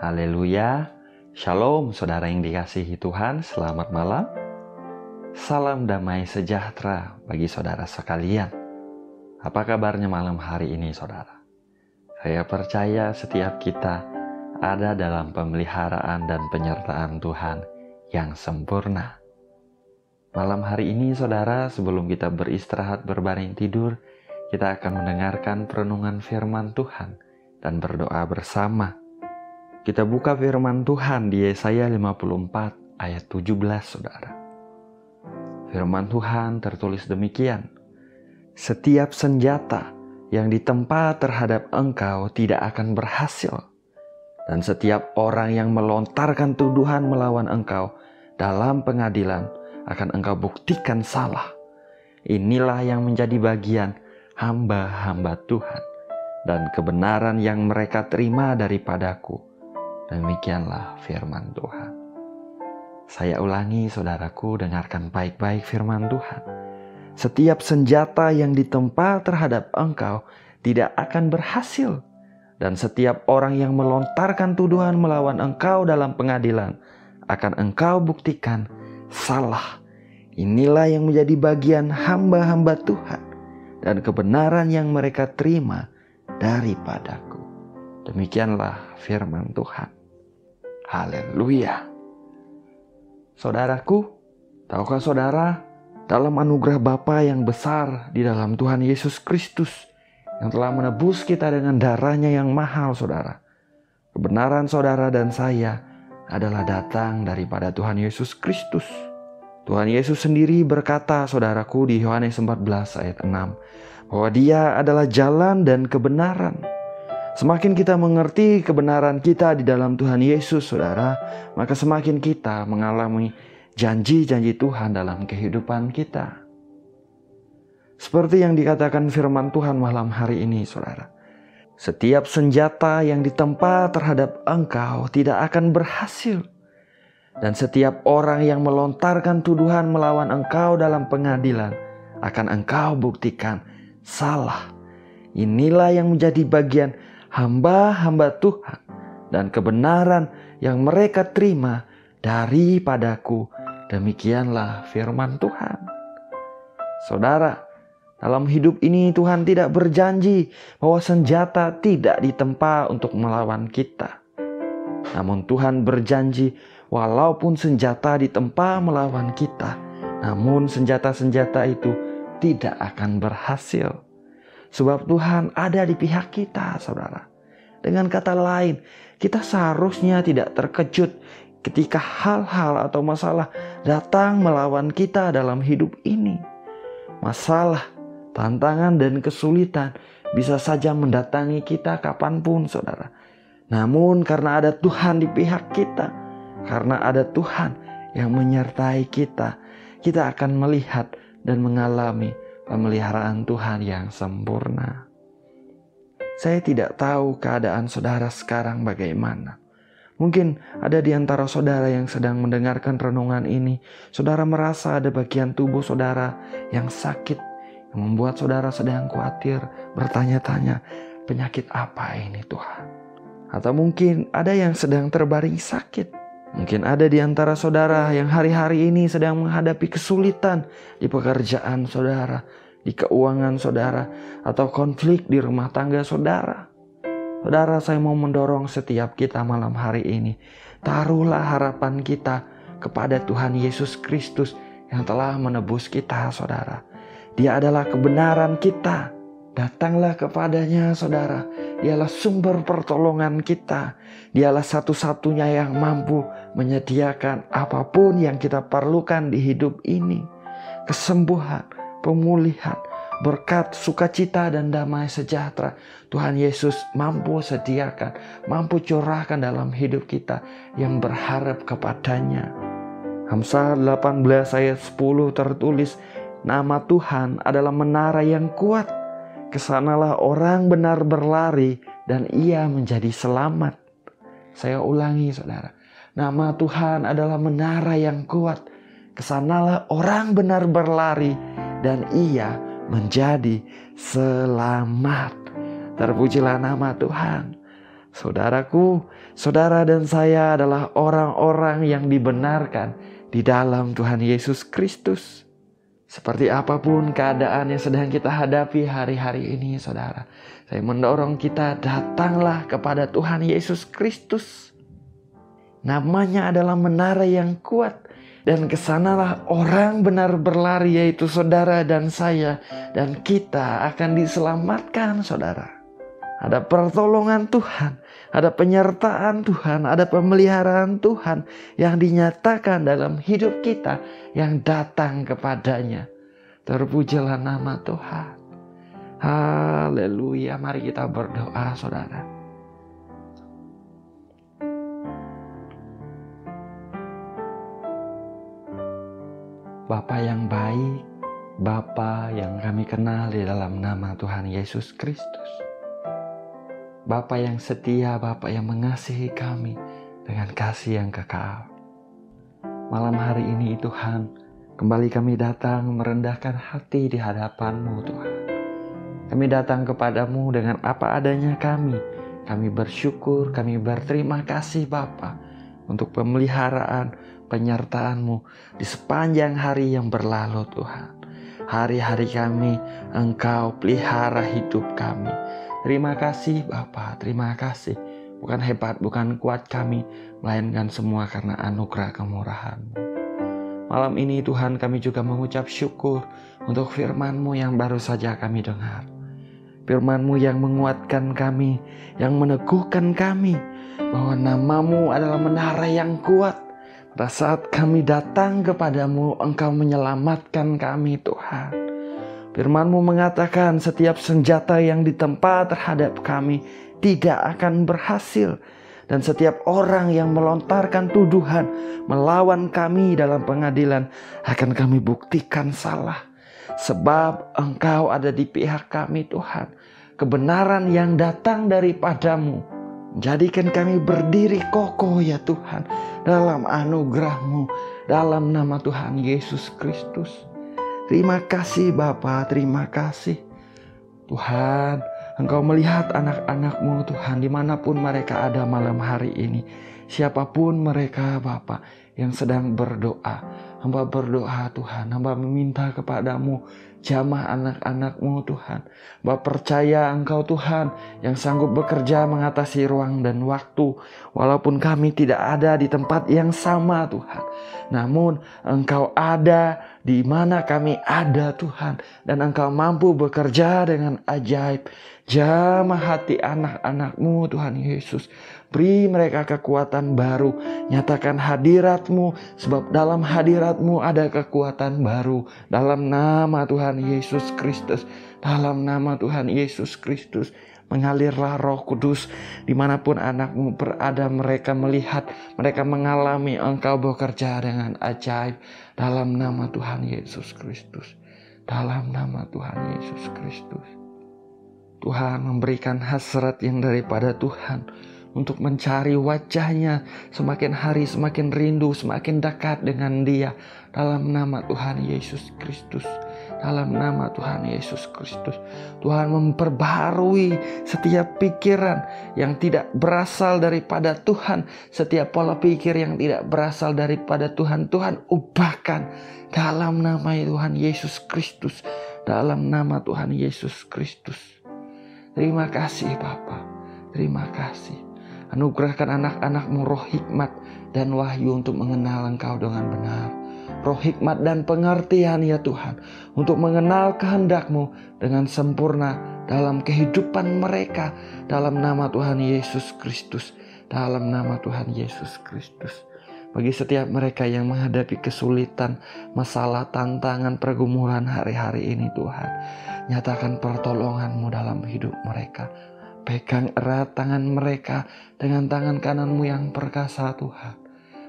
Haleluya. Shalom saudara yang dikasihi Tuhan, selamat malam. Salam damai sejahtera bagi saudara sekalian. Apa kabarnya malam hari ini saudara? Saya percaya setiap kita ada dalam pemeliharaan dan penyertaan Tuhan yang sempurna. Malam hari ini saudara, sebelum kita beristirahat berbaring tidur, kita akan mendengarkan perenungan firman Tuhan dan berdoa bersama. Kita buka firman Tuhan di Yesaya 54 ayat 17 saudara. Firman Tuhan tertulis demikian. Setiap senjata yang ditempa terhadap engkau tidak akan berhasil. Dan setiap orang yang melontarkan tuduhan melawan engkau dalam pengadilan akan engkau buktikan salah. Inilah yang menjadi bagian hamba-hamba Tuhan dan kebenaran yang mereka terima daripadaku. Demikianlah firman Tuhan. Saya ulangi saudaraku, dengarkan baik-baik firman Tuhan. Setiap senjata yang ditempa terhadap engkau tidak akan berhasil. Dan setiap orang yang melontarkan tuduhan melawan engkau dalam pengadilan akan engkau buktikan salah. Inilah yang menjadi bagian hamba-hamba Tuhan dan kebenaran yang mereka terima daripadaku. Demikianlah firman Tuhan. Haleluya. Saudaraku, tahukah saudara, dalam anugerah Bapa yang besar di dalam Tuhan Yesus Kristus yang telah menebus kita dengan darahnya yang mahal saudara, kebenaran saudara dan saya adalah datang daripada Tuhan Yesus Kristus. Tuhan Yesus sendiri berkata saudaraku di Yohanes 14 ayat 6 bahwa Dia adalah jalan dan kebenaran. Semakin kita mengerti kebenaran kita di dalam Tuhan Yesus, saudara, maka semakin kita mengalami janji-janji Tuhan dalam kehidupan kita. Seperti yang dikatakan firman Tuhan malam hari ini, saudara. Setiap senjata yang ditempa terhadap engkau tidak akan berhasil. Dan setiap orang yang melontarkan tuduhan melawan engkau dalam pengadilan akan engkau buktikan salah. Inilah yang menjadi bagian hamba-hamba Tuhan dan kebenaran yang mereka terima daripadaku. Demikianlah firman Tuhan. Saudara, dalam hidup ini Tuhan tidak berjanji bahwa senjata tidak ditempa untuk melawan kita. Namun Tuhan berjanji walaupun senjata ditempa melawan kita, namun senjata-senjata itu tidak akan berhasil. Sebab Tuhan ada di pihak kita, saudara. Dengan kata lain, kita seharusnya tidak terkejut ketika hal-hal atau masalah datang melawan kita dalam hidup ini. Masalah, tantangan, dan kesulitan bisa saja mendatangi kita kapanpun, saudara. Namun karena ada Tuhan di pihak kita, karena ada Tuhan yang menyertai kita, kita akan melihat dan mengalami pemeliharaan Tuhan yang sempurna. Saya tidak tahu keadaan saudara sekarang bagaimana. Mungkin ada di antara saudara yang sedang mendengarkan renungan ini, saudara merasa ada bagian tubuh saudara yang sakit, yang membuat saudara sedang khawatir, bertanya-tanya, penyakit apa ini Tuhan? Atau mungkin ada yang sedang terbaring sakit. Mungkin ada di antara saudara yang hari-hari ini sedang menghadapi kesulitan di pekerjaan saudara, di keuangan saudara, atau konflik di rumah tangga saudara. Saudara, saya mau mendorong setiap kita malam hari ini. Taruhlah harapan kita kepada Tuhan Yesus Kristus yang telah menebus kita, saudara. Dia adalah kebenaran kita. Datanglah kepadanya, saudara. Dialah sumber pertolongan kita. Dialah satu-satunya yang mampu menyediakan apapun yang kita perlukan di hidup ini. Kesembuhan, pemulihan, berkat, sukacita, dan damai sejahtera Tuhan Yesus mampu sediakan, mampu curahkan dalam hidup kita yang berharap kepadanya. Amsal 18 ayat 10 tertulis, nama Tuhan adalah menara yang kuat. Kesanalah orang benar berlari dan ia menjadi selamat. Saya ulangi saudara. Nama Tuhan adalah menara yang kuat. Kesanalah orang benar berlari dan ia menjadi selamat. Terpujilah nama Tuhan. Saudaraku, saudara dan saya adalah orang-orang yang dibenarkan di dalam Tuhan Yesus Kristus. Seperti apapun keadaan yang sedang kita hadapi hari-hari ini, saudara, saya mendorong kita datanglah kepada Tuhan Yesus Kristus. Namanya adalah menara yang kuat, dan kesanalah orang benar berlari, yaitu saudara dan saya, dan kita akan diselamatkan, saudara. Ada pertolongan Tuhan, ada penyertaan Tuhan, ada pemeliharaan Tuhan yang dinyatakan dalam hidup kita yang datang kepadanya. Terpujilah nama Tuhan. Haleluya. Mari kita berdoa, saudara. Bapa yang baik, Bapa yang kami kenal di dalam nama Tuhan Yesus Kristus. Bapa yang setia, Bapa yang mengasihi kami dengan kasih yang kekal. Malam hari ini Tuhan, kembali kami datang merendahkan hati di hadapan-Mu Tuhan. Kami datang kepadamu dengan apa adanya kami. Kami bersyukur, kami berterima kasih Bapa untuk pemeliharaan, penyertaan-Mu di sepanjang hari yang berlalu Tuhan. Hari-hari kami Engkau pelihara hidup kami. Terima kasih Bapa, terima kasih. Bukan hebat, bukan kuat kami, melainkan semua karena anugerah kemurahan-Mu. Malam ini Tuhan, kami juga mengucap syukur untuk firman-Mu yang baru saja kami dengar. Firman-Mu yang menguatkan kami, yang meneguhkan kami, bahwa nama-Mu adalah menara yang kuat. Pada saat kami datang kepadamu, Engkau menyelamatkan kami Tuhan. Firman-Mu mengatakan setiap senjata yang ditempa terhadap kami tidak akan berhasil. Dan setiap orang yang melontarkan tuduhan melawan kami dalam pengadilan akan kami buktikan salah. Sebab Engkau ada di pihak kami Tuhan. Kebenaran yang datang daripadamu jadikan kami berdiri kokoh ya Tuhan dalam anugerah-Mu, dalam nama Tuhan Yesus Kristus. Terima kasih Bapa, terima kasih. Tuhan, Engkau melihat anak-anak-Mu Tuhan dimanapun mereka ada malam hari ini. Siapapun mereka Bapa yang sedang berdoa. Hamba berdoa Tuhan, hamba meminta kepadamu jamah anak-anak-Mu Tuhan. Hamba percaya Engkau Tuhan yang sanggup bekerja mengatasi ruang dan waktu. Walaupun kami tidak ada di tempat yang sama Tuhan. Namun Engkau ada di mana kami ada Tuhan. Dan Engkau mampu bekerja dengan ajaib. Jamah hati anak-anak-Mu Tuhan Yesus. Beri mereka kekuatan baru. Nyatakan hadirat-Mu. Sebab dalam hadirat-Mu ada kekuatan baru. Dalam nama Tuhan Yesus Kristus. Dalam nama Tuhan Yesus Kristus. Mengalirlah Roh Kudus. Dimanapun anak-Mu berada, mereka melihat. Mereka mengalami Engkau bekerja dengan ajaib. Dalam nama Tuhan Yesus Kristus. Dalam nama Tuhan Yesus Kristus. Tuhan memberikan hasrat yang daripada Tuhan untuk mencari wajah-Nya, semakin hari semakin rindu, semakin dekat dengan Dia. Dalam nama Tuhan Yesus Kristus. Dalam nama Tuhan Yesus Kristus. Tuhan memperbaharui setiap pikiran yang tidak berasal daripada Tuhan. Setiap pola pikir yang tidak berasal daripada Tuhan, Tuhan ubahkan dalam nama Tuhan Yesus Kristus. Dalam nama Tuhan Yesus Kristus. Terima kasih Bapa. Terima kasih. Anugerahkan anak-anak-Mu roh hikmat dan wahyu untuk mengenal Engkau dengan benar. Roh hikmat dan pengertian ya Tuhan. Untuk mengenal kehendak-Mu dengan sempurna dalam kehidupan mereka. Dalam nama Tuhan Yesus Kristus. Dalam nama Tuhan Yesus Kristus. Bagi setiap mereka yang menghadapi kesulitan, masalah, tantangan, pergumulan hari-hari ini Tuhan. Nyatakan pertolongan-Mu dalam hidup mereka. Pegang erat tangan mereka dengan tangan kanan-Mu yang perkasa Tuhan.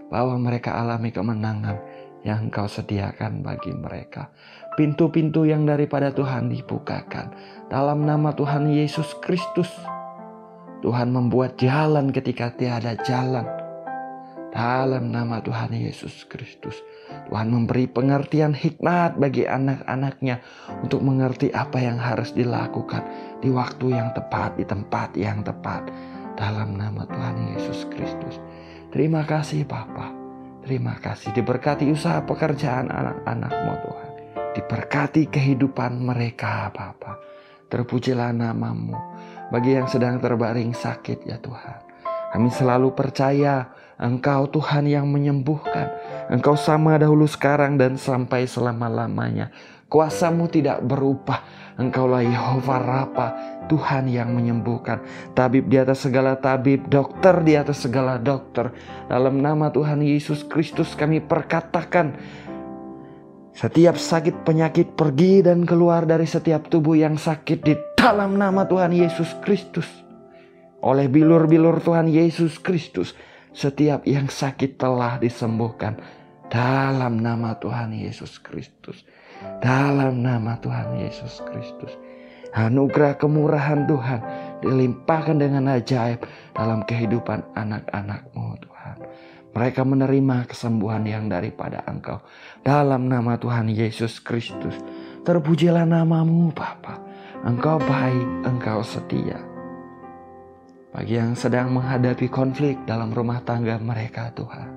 Bahwa mereka alami kemenangan yang Engkau sediakan bagi mereka. Pintu-pintu yang daripada Tuhan dibukakan. Dalam nama Tuhan Yesus Kristus. Tuhan membuat jalan ketika tiada jalan. Dalam nama Tuhan Yesus Kristus. Tuhan memberi pengertian hikmat bagi anak-anak-Nya untuk mengerti apa yang harus dilakukan di waktu yang tepat, di tempat yang tepat. dalam nama Tuhan Yesus Kristus. Terima kasih Bapa. Terima kasih diberkati usaha pekerjaan anak-anak-Mu Tuhan. Diberkati kehidupan mereka Bapa. Terpujilah nama-Mu. Bagi yang sedang terbaring sakit ya Tuhan, kami selalu percaya Engkau Tuhan yang menyembuhkan. Engkau sama dahulu, sekarang, dan sampai selama-lamanya. Kuasa-Mu tidak berubah. Engkaulah Yehova Rafa, Tuhan yang menyembuhkan. Tabib di atas segala tabib, dokter di atas segala dokter. Dalam nama Tuhan Yesus Kristus kami perkatakan, setiap sakit penyakit pergi dan keluar dari setiap tubuh yang sakit di dalam nama Tuhan Yesus Kristus. Oleh bilur-bilur Tuhan Yesus Kristus, setiap yang sakit telah disembuhkan dalam nama Tuhan Yesus Kristus. Dalam nama Tuhan Yesus Kristus. Anugerah kemurahan Tuhan dilimpahkan dengan ajaib dalam kehidupan anak-anak-Mu Tuhan. Mereka menerima kesembuhan yang daripada Engkau. Dalam nama Tuhan Yesus Kristus. Terpujilah nama-Mu Bapa. Engkau baik, Engkau setia. Bagi yang sedang menghadapi konflik dalam rumah tangga mereka Tuhan.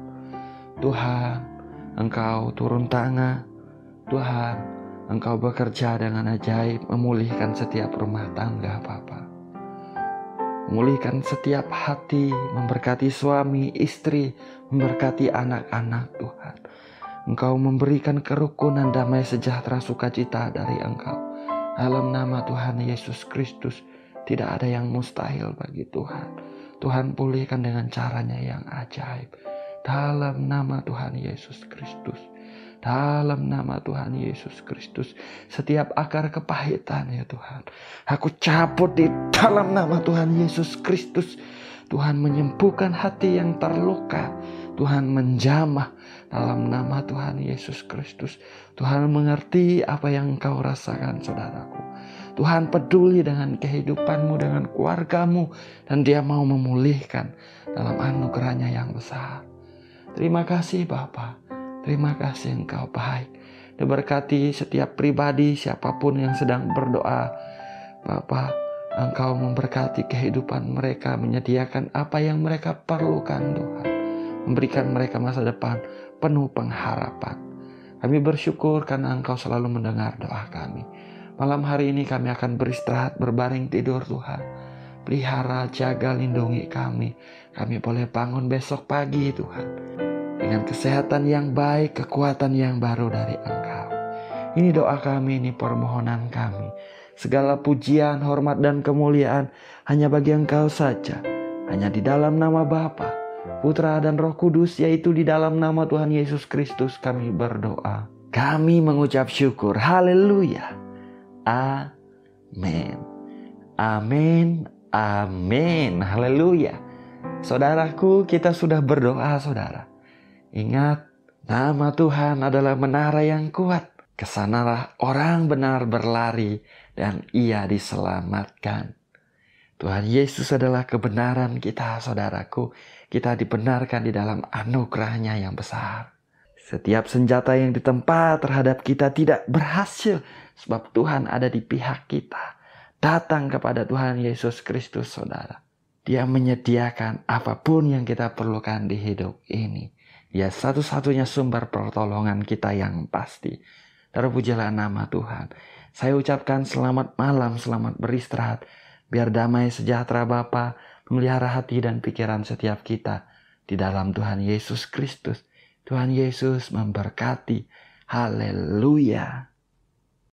Tuhan, Engkau turun tangan. Tuhan, Engkau bekerja dengan ajaib memulihkan setiap rumah tangga Bapa. Memulihkan setiap hati, memberkati suami, istri, memberkati anak-anak Tuhan. Engkau memberikan kerukunan, damai, sejahtera, sukacita dari Engkau. Dalam nama Tuhan Yesus Kristus, tidak ada yang mustahil bagi Tuhan. Tuhan pulihkan dengan caranya yang ajaib. Dalam nama Tuhan Yesus Kristus. Dalam nama Tuhan Yesus Kristus, setiap akar kepahitan ya Tuhan, aku cabut di dalam nama Tuhan Yesus Kristus. Tuhan menyembuhkan hati yang terluka. Tuhan menjamah dalam nama Tuhan Yesus Kristus. Tuhan mengerti apa yang engkau rasakan saudaraku. Tuhan peduli dengan kehidupanmu, dengan keluargamu, dan Dia mau memulihkan dalam anugerahnya yang besar. Terima kasih Bapa. Terima kasih Engkau baik. Diberkati setiap pribadi siapapun yang sedang berdoa. Bapa, Engkau memberkati kehidupan mereka, menyediakan apa yang mereka perlukan Tuhan. Memberikan mereka masa depan penuh pengharapan. Kami bersyukur karena Engkau selalu mendengar doa kami. Malam hari ini kami akan beristirahat, berbaring tidur Tuhan. Pelihara, jaga, lindungi kami. Kami boleh bangun besok pagi Tuhan. Dengan kesehatan yang baik, kekuatan yang baru dari Engkau. Ini doa kami, ini permohonan kami. Segala pujian, hormat, dan kemuliaan hanya bagi Engkau saja. Hanya di dalam nama Bapa, Putra, dan Roh Kudus, yaitu di dalam nama Tuhan Yesus Kristus kami berdoa. Kami mengucap syukur. Haleluya. Amin. Amin. Amin. Haleluya. Saudaraku, kita sudah berdoa saudara. Ingat, nama Tuhan adalah menara yang kuat. Kesanalah orang benar berlari dan ia diselamatkan. Tuhan Yesus adalah kebenaran kita, saudaraku. Kita dibenarkan di dalam anugerahnya yang besar. Setiap senjata yang ditempa terhadap kita tidak berhasil, sebab Tuhan ada di pihak kita. Datang kepada Tuhan Yesus Kristus, saudara. Dia menyediakan apapun yang kita perlukan di hidup ini. Dia satu-satunya sumber pertolongan kita yang pasti. Terpujilah nama Tuhan. Saya ucapkan selamat malam, selamat beristirahat. Biar damai sejahtera Bapa memelihara hati dan pikiran setiap kita di dalam Tuhan Yesus Kristus. Tuhan Yesus memberkati. Haleluya.